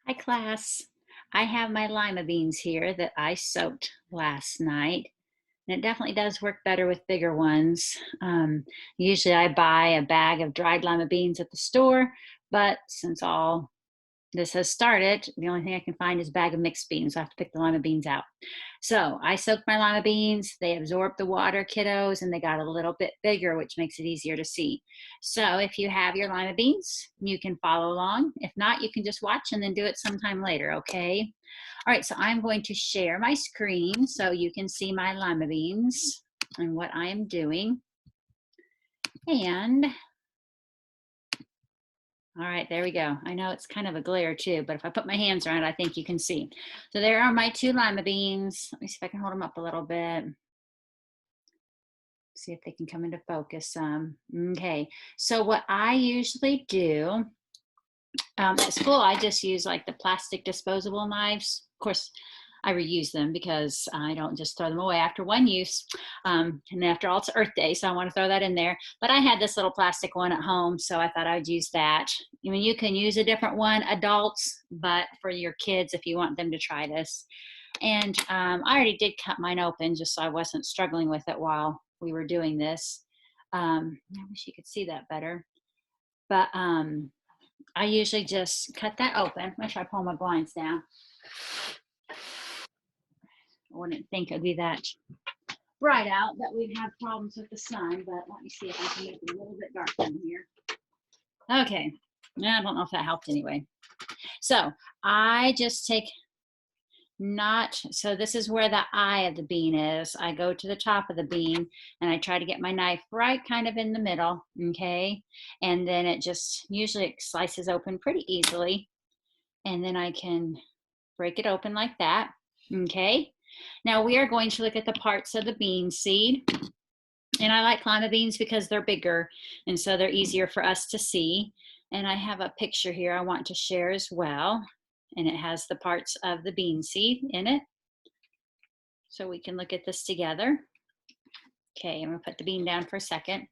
Hi class. I have my lima beans here that I soaked last night. And it definitely does work better with bigger ones. Usually I buy a bag of dried lima beans at the store, but since all this has started, the only thing I can find is a bag of mixed beans. So I have to pick the lima beans out. So I soaked my lima beans. They absorbed the water, kiddos, and they got a little bit bigger, which makes it easier to see. So if you have your lima beans, you can follow along. If not, you can just watch and then do it sometime later, okay? All right, so I'm going to share my screen so you can see my lima beans and what I am doing. And all right, there we go. I know it's kind of a glare too, but if I put my hands around it, I think you can see. So there are my two lima beans. Let me see if I can hold them up a little bit. See if they can come into focus. Okay, so what I usually do at school, I just use like the plastic disposable knives. Of course, I reuse them because I don't just throw them away after one use. And after all, it's Earth Day, so I want to throw that in there. But I had this little plastic one at home, so I thought I'd use that. I mean, you can use a different one, adults, but for your kids, if you want them to try this. And I already did cut mine open just so I wasn't struggling with it while we were doing this. I wish you could see that better. But I usually just cut that open. Make sure I pull my blinds down. I wouldn't think it'd be that bright out that we'd have problems with the sun, but let me see if I can make it a little bit darker in here. Okay, I don't know if that helped anyway. So I just take so this is where the eye of the bean is. I go to the top of the bean and I try to get my knife right kind of in the middle, okay? And then it just usually it slices open pretty easily. And then I can break it open like that, okay? Now we are going to look at the parts of the bean seed. And I like lima beans because they're bigger and so they're easier for us to see. And I have a picture here I want to share as well. And it has the parts of the bean seed in it. So we can look at this together. Okay, I'm gonna put the bean down for a second.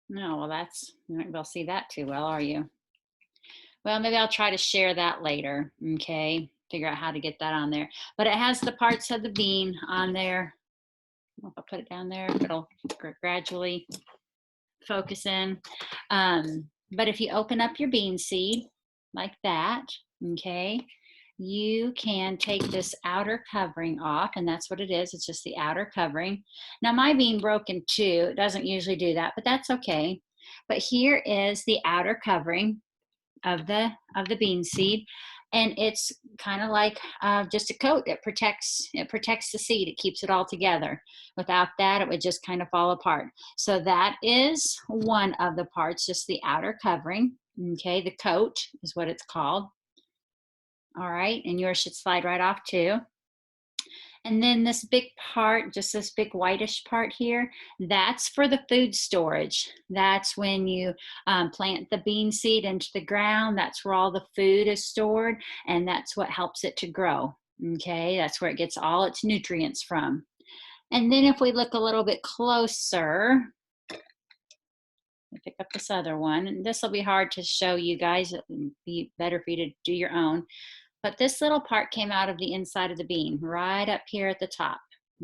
No, well you might be able to see that too well, are you? Well, maybe I'll try to share that later, okay? Figure out how to get that on there. But it has the parts of the bean on there. If I put it down there, it'll gradually focus in. But if you open up your bean seed like that, okay, you can take this outer covering off, and that's what it is. It's just the outer covering. Now my bean broke in two. It doesn't usually do that, but that's okay. But here is the outer covering of the bean seed, and it's kind of like just a coat. It protects the seed. It keeps it all together. Without that, it would just kind of fall apart. So that is one of the parts, just the outer covering. Okay, the coat is what it's called. All right, and yours should slide right off too. And then this big part, just this big whitish part here, that's for the food storage. That's when you plant the bean seed into the ground. That's where all the food is stored, and that's what helps it to grow. Okay, that's where it gets all its nutrients from. And then if we look a little bit closer, pick up this other one, and this will be hard to show you guys. It would be better for you to do your own. But this little part came out of the inside of the bean, right up here at the top.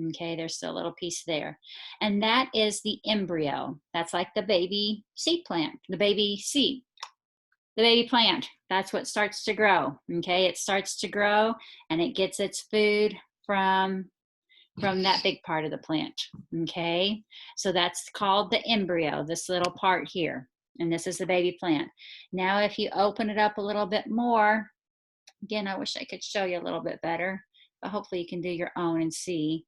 Okay, there's still a little piece there. And that is the embryo. That's like the baby seed plant, the baby seed, the baby plant. That's what starts to grow. Okay, it starts to grow and it gets its food from that big part of the plant. Okay, so that's called the embryo, this little part here. And this is the baby plant. Now, if you open it up a little bit more, again, I wish I could show you a little bit better, but hopefully you can do your own and see.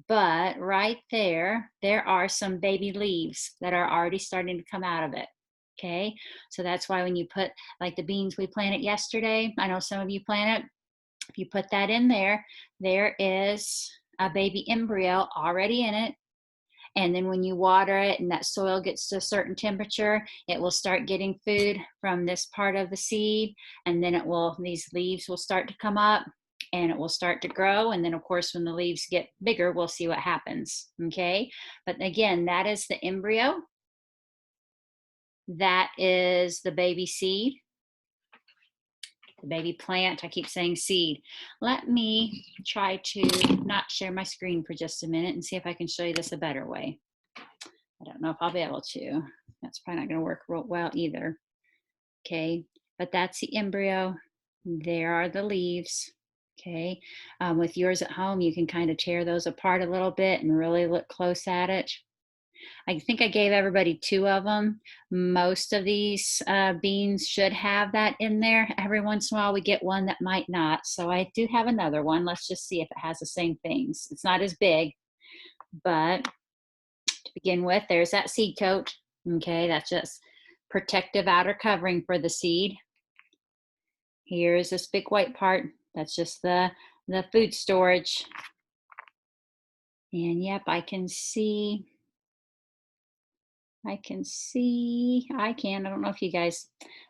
But right there, there are some baby leaves that are already starting to come out of it. Okay, so that's why when you put like the beans we planted yesterday, I know some of you planted, if you put that in there, there is a baby embryo already in it. And then when you water it and that soil gets to a certain temperature, it will start getting food from this part of the seed. And then these leaves will start to come up and it will start to grow. And then of course, when the leaves get bigger, we'll see what happens, okay? But again, that is the embryo. That is the baby seed. the baby plant. I keep saying seed. Let me try to not share my screen for just a minute and see if I can show you this a better way. I don't know if I'll be able to. That's probably not going to work real well either. Okay, but that's the embryo. There are the leaves. Okay, with yours at home, you can kind of tear those apart a little bit and really look close at it. I think I gave everybody 2 of them. Most of these beans should have that in there. Every once in a while we get one that might not. So I do have another one. Let's just see if it has the same things. It's not as big, but to begin with, there's that seed coat. Okay, that's just protective outer covering for the seed. Here's this big white part. That's just the food storage. And yep, I can see. I don't know if you guys,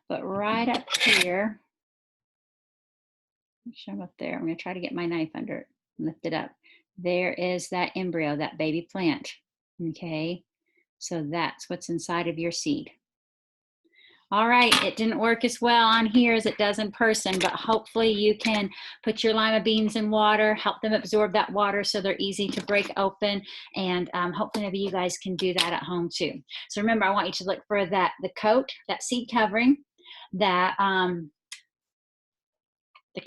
but right up here, make sure I'm up there. I'm going to try to get my knife under it, lift it up. There is that embryo, that baby plant. Okay, so that's what's inside of your seed. All right, it didn't work as well on here as it does in person, but hopefully you can put your lima beans in water, help them absorb that water so they're easy to break open, and hopefully maybe you guys can do that at home too. So remember, I want you to look for the coat, that seed covering, the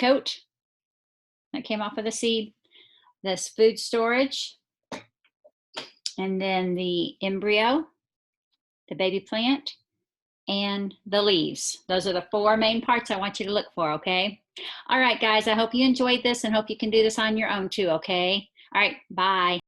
coat that came off of the seed, this food storage, and then the embryo, the baby plant, and the leaves. Those are the 4 main parts I want you to look for, okay? All right, guys, I hope you enjoyed this and hope you can do this on your own too, okay? All right, bye.